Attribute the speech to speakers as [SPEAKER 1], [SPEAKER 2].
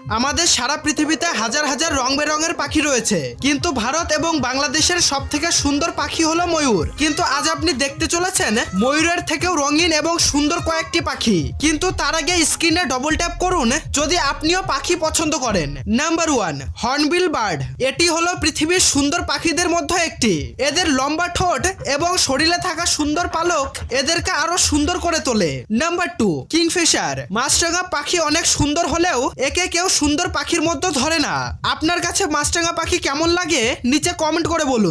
[SPEAKER 1] আমাদের সারা পৃথিবীতে হাজার হাজার রং বেরঙের পাখি রয়েছে, কিন্তু ভারত এবং বাংলাদেশের সব থেকে সুন্দর পাখি হলো ময়ূর। কিন্তু আজ আপনি দেখতে চলেছেন ময়ূরের থেকেও রঙিন এবং সুন্দর কয়েকটি পাখি। কিন্তু তার আগে স্ক্রিনে ডবল ট্যাপ করুন যদি আপনিও পাখি পছন্দ করেন। Number 1, hornbill bird. এটি হলো পৃথিবীর সুন্দর পাখিদের মধ্যে একটি। এদের লম্বা ঠোঁট এবং শরীরে থাকা সুন্দর পালক এদেরকে আরো সুন্দর করে তোলে। Number 2, Kingfisher. মাছরাঙা পাখি অনেক সুন্দর হলেও একে কেউ সুন্দর পাখির মধ্যে ধরে না। আপনার কাছে মাছরাঙা পাখি কেমন লাগে নিচে কমেন্ট করে বলুন।